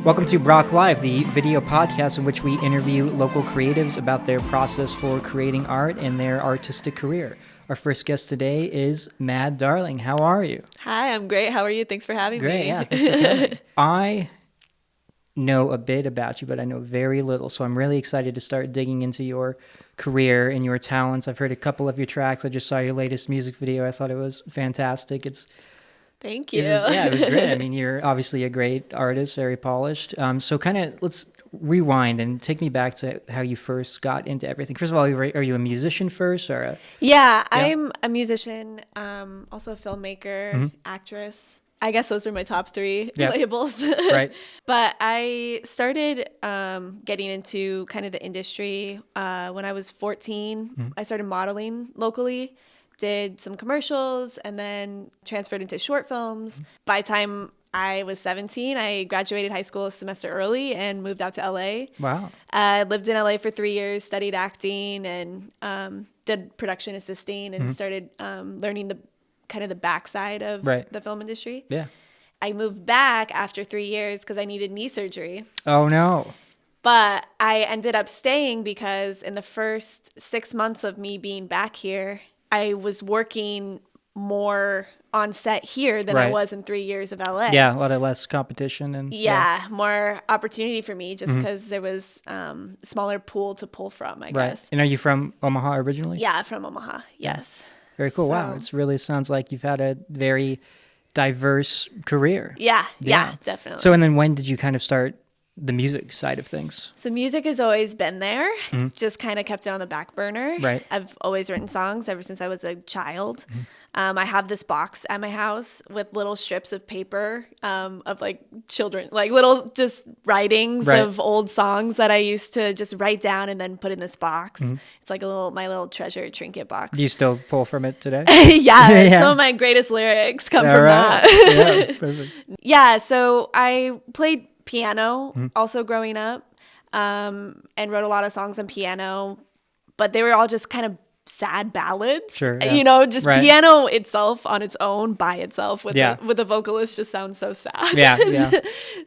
Welcome to BroccLIVE, the video podcast in which we interview local creatives about their process for creating art and their artistic career. Our first guest today is Mad Darling. How are you? Hi, I'm great. How are you? Thanks for having me. Great, yeah. Thanks for coming. I know a bit about you, but I know very little, so I'm really excited to start digging into your career and your talents. I've heard a couple of your tracks. I just saw your latest music video. I thought it was fantastic. Thank you. It was great. I mean, you're obviously a great artist, very polished. So kind of let's rewind and take me back to how you first got into everything. First of all, are you a musician first or Yeah, I'm a musician, also a filmmaker, actress. I guess those are my top three labels. Right. But I started getting into kind of the industry when I was 14. I started modeling locally, did some commercials, and then transferred into short films. By the time I was 17, I graduated high school a semester early and moved out to LA. Wow. I lived in LA for 3 years, studied acting, and did production assisting, and started learning the backside of the film industry. Yeah. I moved back after 3 years because I needed knee surgery. Oh, no. But I ended up staying because in the first 6 months of me being back here, I was working more on set here than I was in 3 years of LA. Yeah, a lot of less competition and more opportunity for me just because there was smaller pool to pull from, I guess. And are you from Omaha originally? Yeah, from Omaha. Yes. Very cool. Wow, it really sounds like you've had a very diverse career. Yeah, definitely. So, and then when did you kind of start the music side of things? So music has always been there, just kind of kept it on the back burner. Right. I've always written songs ever since I was a child. I have this box at my house with little strips of paper of like children, like little just writings of old songs that I used to just write down and then put in this box. It's like my little treasure trinket box. Do you still pull from it today? Yeah, some of my greatest lyrics come from that. Yeah, perfect. Yeah, so I played piano also growing up, and wrote a lot of songs on piano, but they were all just kind of sad ballads. Sure, yeah. You know, just piano itself on its own by itself with a vocalist just sounds so sad. Yeah.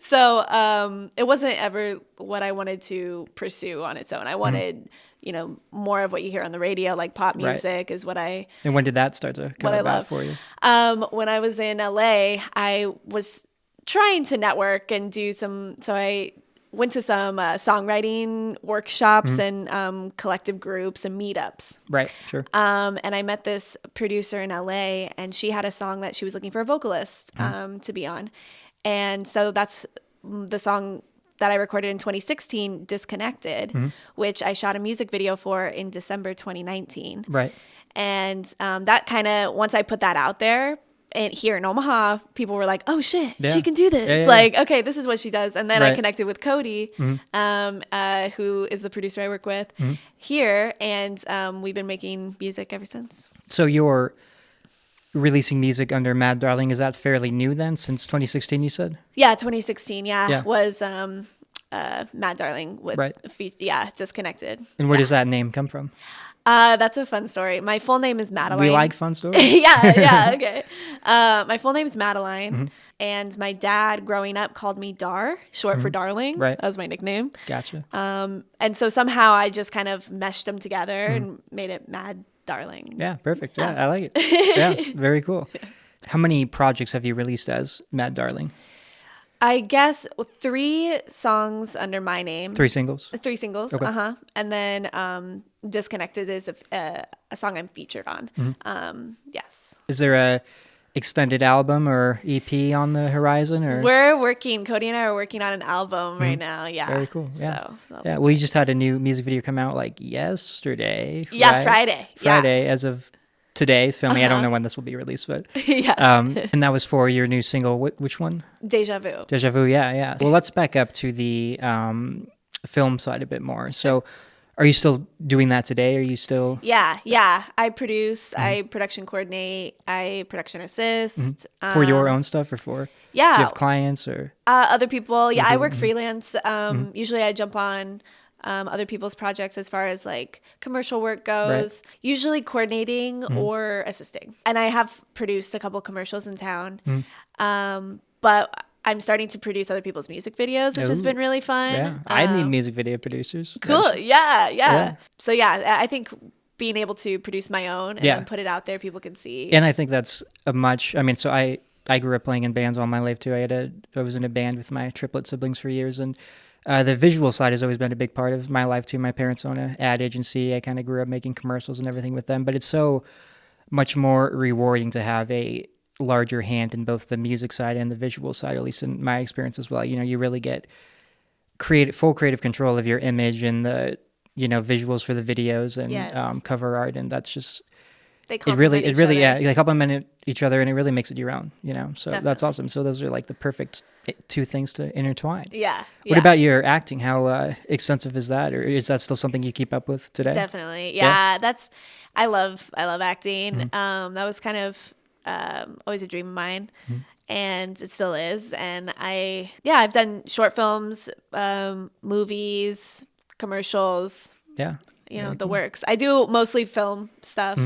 So it wasn't ever what I wanted to pursue on its own. I wanted more of what you hear on the radio, like pop music is what I... And when did that start to come about for you? When I was in LA, I was trying to network and do so I went to some songwriting workshops and collective groups and meetups. Right, sure. And I met this producer in LA, and she had a song that she was looking for a vocalist to be on. And so that's the song that I recorded in 2016, Disconnected, which I shot a music video for in December 2019. Right. And that kind of, once I put that out there, and here in Omaha, people were like, "Oh shit, she can do this!" Yeah. Like, okay, this is what she does. And then I connected with Cody, who is the producer I work with here, and we've been making music ever since. So you're releasing music under Mad Darling. Is that fairly new then, since 2016? You said? Yeah, 2016. Yeah. Was Mad Darling with Disconnected. And where does that name come from? That's a fun story. My full name is Madeline. We like fun stories. yeah, okay. My full name is Madeline, and my dad growing up called me Dar, short for Darling. Right. That was my nickname. Gotcha. And so somehow I just kind of meshed them together and made it Mad Darling. Yeah, perfect. Yeah, I like it. Yeah, very cool. How many projects have you released as Mad Darling? I guess 3 songs under my name. 3 singles? 3 singles, Okay. And then Disconnected is a song I'm featured on. Yes. Is there a extended album or EP on the horizon? Or Cody and I are working on an album right now. Yeah. Very cool. Yeah. So We just had a new music video come out like yesterday. Yeah, right? Friday. As of today, filming. I don't know when this will be released, but and that was for your new single. Which one? Deja Vu. Deja Vu. Yeah. Well, let's back up to the film side a bit more. So, are you still doing that today? Are you still? Yeah. I produce. I production coordinate. I production assist. For your own stuff or for? Yeah. Do you have clients or? Other people. Yeah, I work freelance. Usually, I jump on other people's projects as far as like commercial work goes, usually coordinating or assisting. And I have produced a couple commercials in town. But I'm starting to produce other people's music videos, which has Ooh. been really fun. Yeah, I need music video producers. Cool. Actually. Yeah. So yeah, I think being able to produce my own and Yeah. then put it out there, people can see. And I think that's so I grew up playing in bands all my life too. I was in a band with my triplet siblings for years, and the visual side has always been a big part of my life too. My parents own an ad agency. I kind of grew up making commercials and everything with them, but it's so much more rewarding to have a larger hand in both the music side and the visual side, at least in my experience as well. You really get full creative control of your image and the visuals for the videos and Yes. cover art, and that's just They it complement each other. yeah, they complement each other, and it really makes it your own. So that's Definitely. awesome. So those are like the perfect two things to intertwine. Yeah. What about your acting? How extensive is that, or is that still something you keep up with today? Definitely. Yeah. I love acting. Mm-hmm. That was kind of always a dream of mine. Mm-hmm. And it still is. And I've done short films, movies, commercials, Yeah. the Cool. works. I do mostly film stuff.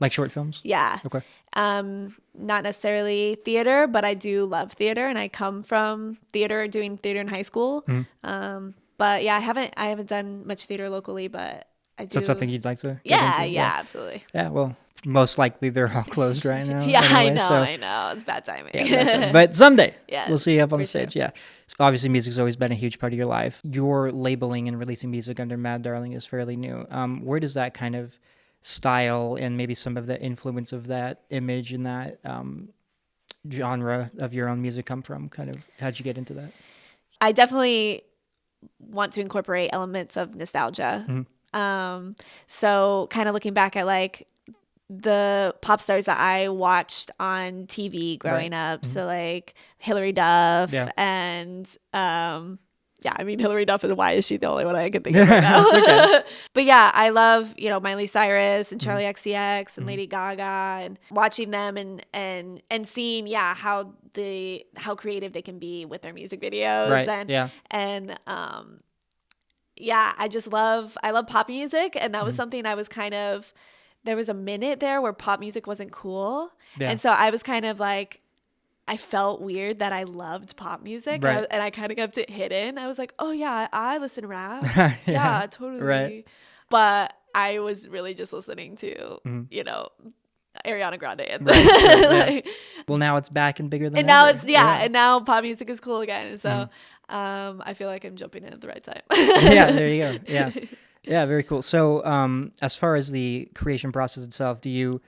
Like short films? Yeah. Okay. Not necessarily theater, but I do love theater, and I come from doing theater in high school. But yeah, I haven't done much theater locally, but I do. So that's something you'd like to get Yeah, into? yeah, absolutely. Yeah, well, most likely they're all closed right now. Yeah, anyway, I know. It's bad timing. Yeah, that's it. But someday Yes, we'll see you up on for the stage. sure. Yeah. So obviously, music's always been a huge part of your life. Your labeling and releasing music under Mad Darling is fairly new. Where does that kind of style and maybe some of the influence of that image and that genre of your own music come from? Kind of, how'd you get into that? I definitely want to incorporate elements of nostalgia. So kind of looking back at like the pop stars that I watched on TV growing up. So like Hilary Duff and Hilary Duff is why is she the only one I can think of right now? Okay. But yeah, I love, Miley Cyrus and Charli XCX and Lady Gaga, and watching them and seeing how creative they can be with their music videos. Right. And I love pop music, and that was something I was kind of, there was a minute there where pop music wasn't cool. Yeah. And so I was kind of like, I felt weird that I loved pop music, Right. and I kind of kept it hidden. I was like, oh yeah, I listen to rap. Yeah, Totally. right. But I was really just listening to, Ariana Grande. And Right. Well, now it's back and bigger than and now ever. and now pop music is cool again. And so I feel like I'm jumping in at the right time. Yeah, there you go. Yeah. Yeah, very cool. So as far as the creation process itself, do you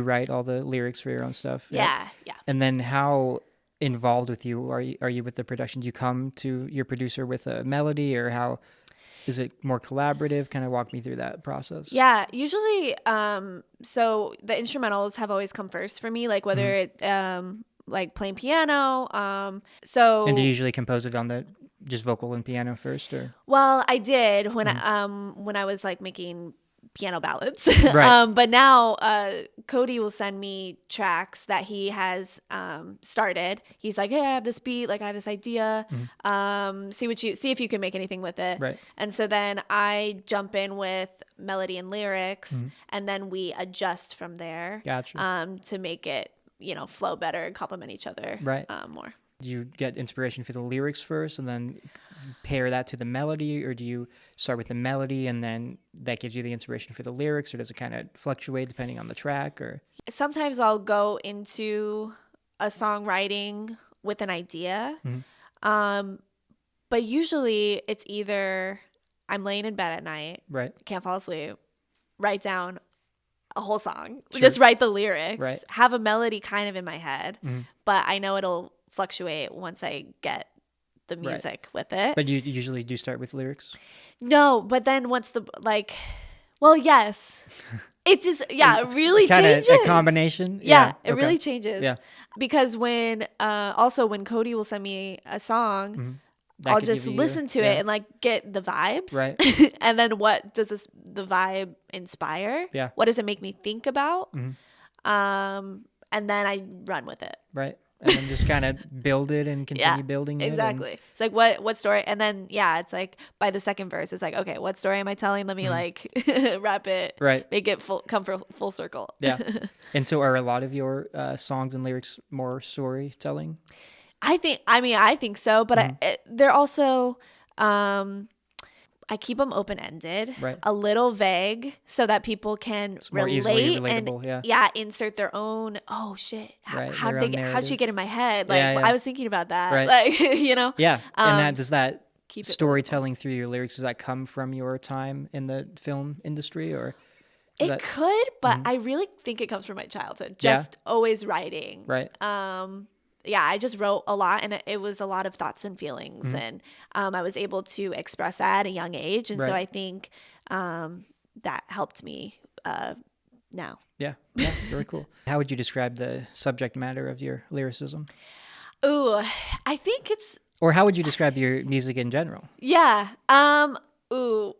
write all the lyrics for your own stuff? Yeah. And then how involved with you are you with the production? Do you come to your producer with a melody, or how is it more collaborative? Kind of walk me through that process. Yeah, usually so the instrumentals have always come first for me, like whether it like playing piano. And do you usually compose it on the just vocal and piano first, or? Well, I did when I was like making piano ballads. Right. But now Cody will send me tracks that he has started. He's like, hey, I have this beat, like I have this idea. See if you can make anything with it. Right. And so then I jump in with melody and lyrics, and then we adjust from there. Gotcha. To make it, flow better and complement each other. Right. More. Do you get inspiration for the lyrics first and then pair that to the melody, or do you start with the melody and then that gives you the inspiration for the lyrics, or does it kind of fluctuate depending on the track? Or sometimes I'll go into a songwriting with an idea, but usually it's either I'm laying in bed at night, right, can't fall asleep, write down a whole song, Sure. just write the lyrics, right, have a melody kind of in my head, but I know it'll fluctuate once I get the music with it. But you usually do start with lyrics? No, but then once yes. It just, it really changes. A combination? Yeah, it okay. really changes. Yeah. Because when Cody will send me a song, I'll just listen to it and like get the vibes. Right. And then what does the vibe inspire? Yeah. What does it make me think about? And then I run with it. Right. And then just kind of build it and continue building it. Exactly. It's like what story, and then it's like by the second verse it's like, okay, what story am I telling? Let me like wrap it, right, make it come full circle. Yeah. And so are a lot of your songs and lyrics more storytelling? I think so, but Mm-hmm. they're also, I keep them open-ended, Right. a little vague, so that people can It's more easily relate and relatable. Yeah. insert their own, oh shit, Right. how Their did they own get, how'd she narrative. get in my head? Like, Yeah. Yeah. I was thinking about that. Right. Like, Yeah. And that does that keep it relatable. storytelling through your lyrics, does that come from your time in the film industry, or is It that could, but I really think it comes from my childhood. Yeah. Just always writing. right? Yeah, I just wrote a lot, and it was a lot of thoughts and feelings, and I was able to express that at a young age, and so Right. I think that helped me now. Yeah. Yeah. Very cool. How would you describe the subject matter of your lyricism? Ooh, I think it's Or how would you describe your music in general? yeah. Ooh,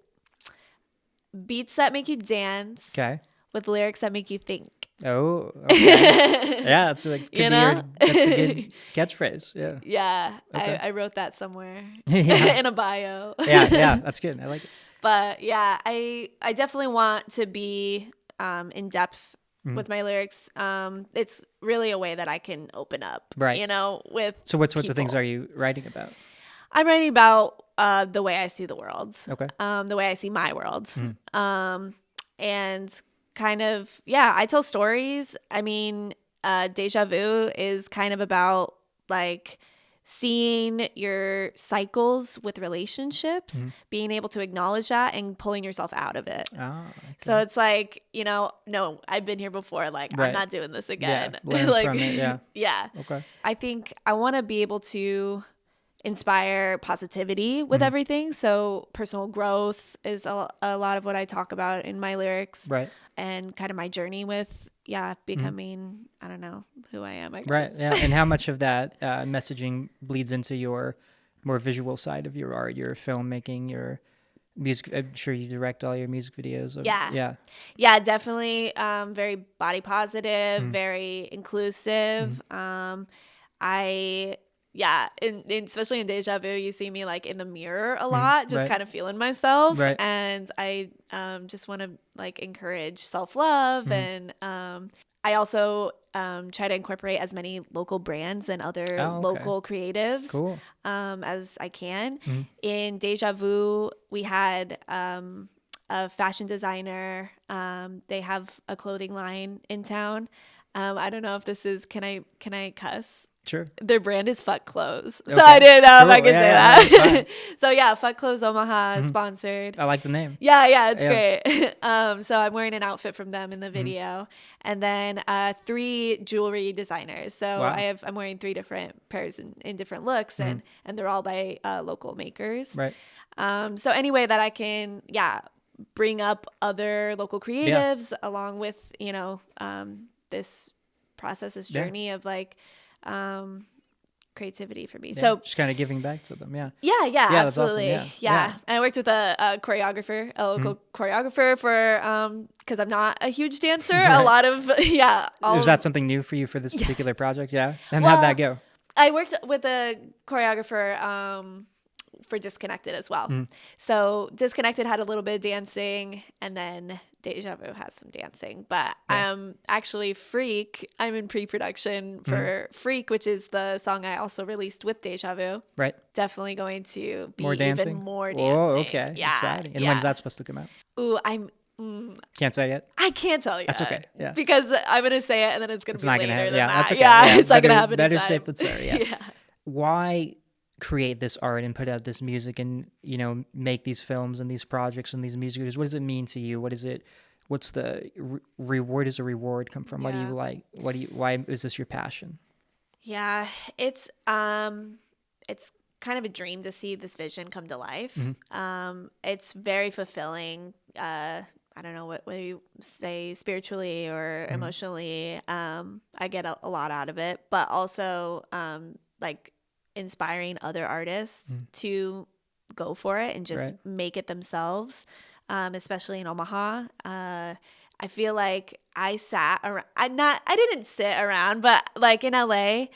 beats that make you dance Okay. with lyrics that make you think. Oh, okay. Yeah, that's like could You be know? that's a good catchphrase. Yeah. Yeah, Okay. I wrote that somewhere Yeah. in a bio. Yeah, yeah, that's good. I like it. But yeah, I definitely want to be in depth with my lyrics. It's really a way that I can open up, Right. with So what sorts of things people. are you writing about? I'm writing about the way I see the world, Okay. the way I see my world, and kind of, yeah, I tell stories. I mean, Deja Vu is kind of about like seeing your cycles with relationships, being able to acknowledge that and pulling yourself out of it. Ah, okay. So it's like, no, I've been here before. Like, I'm Right. not doing this again. learn like, from it, yeah. yeah. Okay. I think I want to be able to inspire positivity with everything. So personal growth is a lot of what I talk about in my lyrics, Right. and kind of my journey with, becoming, I don't know, who I am, I guess. Right. Yeah. And how much of that messaging bleeds into your more visual side of your art, your filmmaking, your music? I'm sure you direct all your music videos. Yeah. Yeah. Yeah, definitely. Very body positive, very inclusive. Especially in Deja Vu, you see me like in the mirror a lot, just Right. kind of feeling myself. Right. And I just want to like encourage self-love. And I also try to incorporate as many local brands and other Oh, okay. local creatives Cool. as I can. In Deja Vu, we had a fashion designer. They have a clothing line in town. I don't know if this is, can I cuss? Sure. Their brand is Fuck Clothes. So Okay. I didn't know if I Cool. could Yeah, say yeah, no, that. that's So yeah, Fuck Clothes Omaha sponsored. I like the name. Yeah, it's Yeah. great. So I'm wearing an outfit from them in the video. And then 3 jewelry designers. So Wow. I'm wearing 3 different pairs in different looks, and they're all by local makers. Right. So any way that I can, bring up other local creatives along with, this process, this Yeah. journey of like creativity for me. Yeah. So just kind of giving back to them. Yeah. yeah, that's awesome. absolutely. Yeah. Yeah. Yeah. And I worked with a choreographer, a local choreographer for, cause I'm not a huge dancer. Right. A lot of, Was that something new for you for this particular project? Yeah. And Well, how'd that go? I worked with a choreographer, for Disconnected as well. So Disconnected had a little bit of dancing, and then Deja Vu has some dancing. But actually Freak, I'm in pre-production for Freak, which is the song I also released with Deja Vu. Right. Definitely going to be More dancing? even more dancing. Oh, okay. Yeah. Exciting. And when's that supposed to come out? Ooh, Can't say yet. I can't tell you. That's okay. Yeah. Because I'm going to say it and then it's going to be not later gonna happen. than Yeah, that. that's okay. Yeah, Yeah, it's not going to better- happen better in time. safe than sorry, yeah. Yeah. Why create this art and put out this music and make these films and these projects and these music videos? What does it mean to you? What's the reward? Does a reward come from? What do you like? Why is this your passion? Yeah, it's kind of a dream to see this vision come to life. It's very fulfilling. I don't know what you say, spiritually or emotionally. I get a lot out of it, but also like inspiring other artists to go for it and just make it themselves, especially in Omaha. I feel like I sat around. I didn't sit around, but like in LA,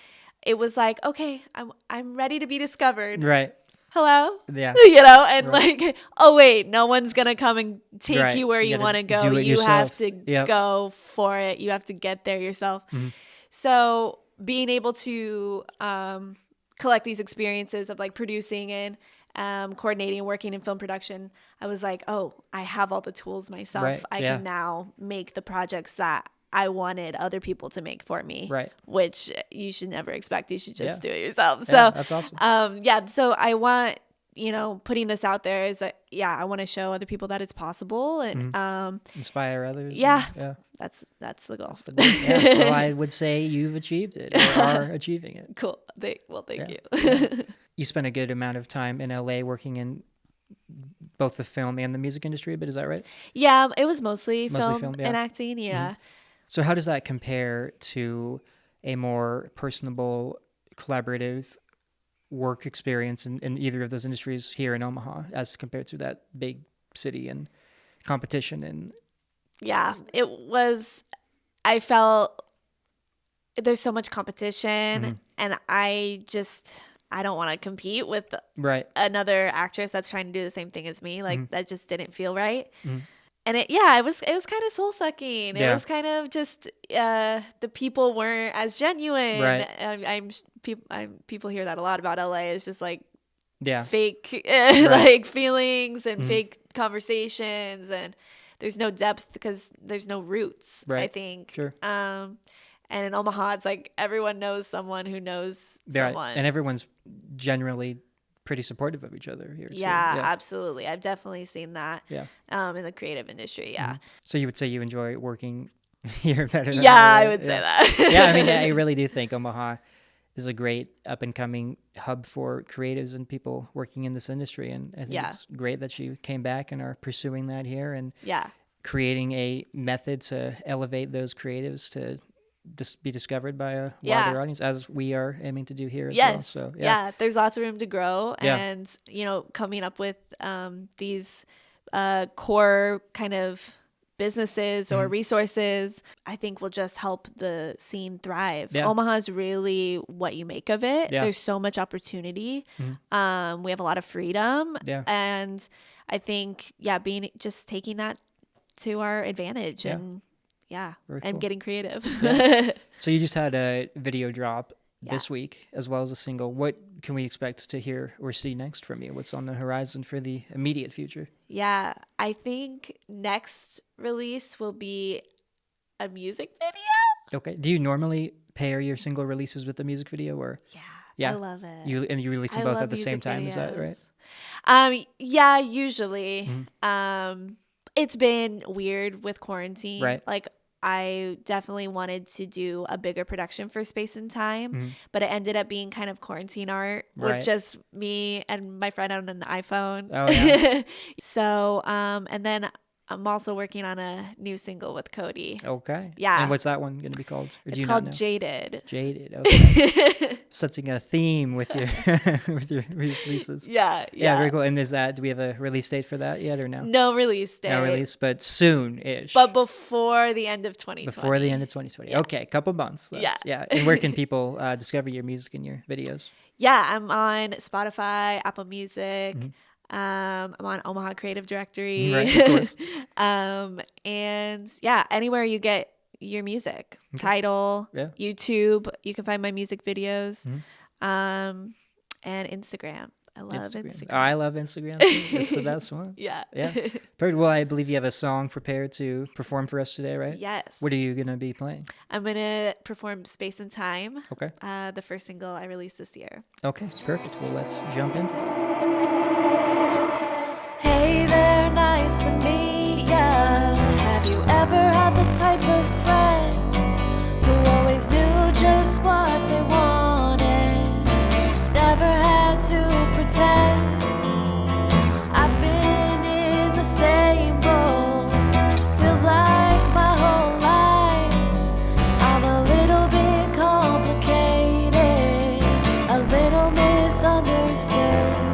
it was like, okay, I'm ready to be discovered. Right. Hello. Yeah. And like, oh wait, no one's gonna come and take you where you gotta want to go. do it You have yourself. to go for it. You have to get there yourself. So being able to collect these experiences of like producing and coordinating, working in film production, I was like, oh, I have all the tools myself. Right. I can now make the projects that I wanted other people to make for me, Right. which you should never expect. You should just do it yourself. Yeah, So that's awesome. so I want, putting this out there is that, I want to show other people that it's possible and Inspire others. yeah. Yeah. That's the goal. That's the goal. Yeah. Well, I would say you've achieved it or are achieving it. Cool. Thank you. You spent a good amount of time in LA working in both the film and the music industry, but is that right? Yeah, it was mostly Mostly film film, yeah. and acting. Yeah. So how does that compare to a more personable, collaborative work experience in either of those industries here in Omaha as compared to that big city and competition? And yeah, I felt there's so much competition and I don't want to compete with right. another actress that's trying to do the same thing as me. Like that just didn't feel right. And it was kind of soul sucking. It was kind of just the people weren't as genuine. Right. People hear that a lot about LA. It's just like fake like feelings and fake conversations, and there's no depth because there's no roots. Right. I think. Sure. And in Omaha, it's like everyone knows someone who knows someone, and everyone's generally pretty supportive of each other here. Yeah, too. absolutely. I've definitely seen that. Yeah. In the creative industry. Yeah. So you would say you enjoy working here better than I LA? would say that. Yeah, I mean, I really do think Omaha is a great up and coming hub for creatives and people working in this industry, and I think it's great that you came back and are pursuing that here and creating a method to elevate those creatives to be discovered by a wider audience, as we are aiming to do here as well. So there's lots of room to grow, and coming up with these core kind of businesses or resources, I think will just help the scene thrive. Omaha is really what you make of it. There's so much opportunity. We have a lot of freedom, and I think taking that to our advantage and very and cool. getting creative. So you just had a video drop this week as well as a single. What can we expect to hear or see next from you? What's on the horizon for the immediate future? Yeah, I think next release will be a music video. Okay. Do you normally pair your single releases with the music video, or? Yeah, I love it. You release them both at the same time, is that right? Yeah, usually. It's been weird with quarantine. Right. Like I definitely wanted to do a bigger production for Space and Time, but it ended up being kind of quarantine art with just me and my friend on an iPhone. Oh, yeah. So, and then I'm also working on a new single with Cody. Okay. Yeah. And what's that one going to be called? Or It's called Jaded. Jaded. Okay. Setting a theme with your with your releases. Yeah. Very cool. And do we have a release date for that yet or no? No release date. No release, but soon-ish. But before the end of 2020. Before the end of 2020. Yeah. Okay, a couple months. Yeah. And where can people discover your music and your videos? Yeah, I'm on Spotify, Apple Music. I'm on Omaha Creative Directory. Right, of course. And anywhere you get your music, Tidal, YouTube, you can find my music videos, and Instagram. I love Instagram. Oh, I love Instagram too. It's the best one. Yeah. Perfect. Well, I believe you have a song prepared to perform for us today, right? Yes. What are you going to be playing? I'm going to perform Space and Time. Okay. The first single I released this year. Okay, perfect. Well, let's jump into it. Hey there, nice to meet ya. Have you ever had the type of friend who always knew just what they wanted? Never had to pretend. I've been in the same boat. Feels like my whole life. I'm a little bit complicated, a little misunderstood.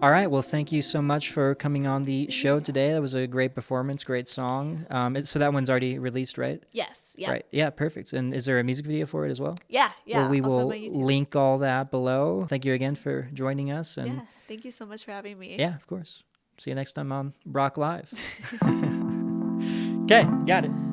All right. Well, thank you so much for coming on the show today. That was a great performance, great song. So that one's already released, right? Yes. Yeah. Right. Yeah, perfect. And is there a music video for it as well? Yeah. Yeah. Well, we also on will my YouTube. link all that below. Thank you again for joining us. And Yeah. Thank you so much for having me. yeah, of course. See you next time on Brock Live. Okay, got it.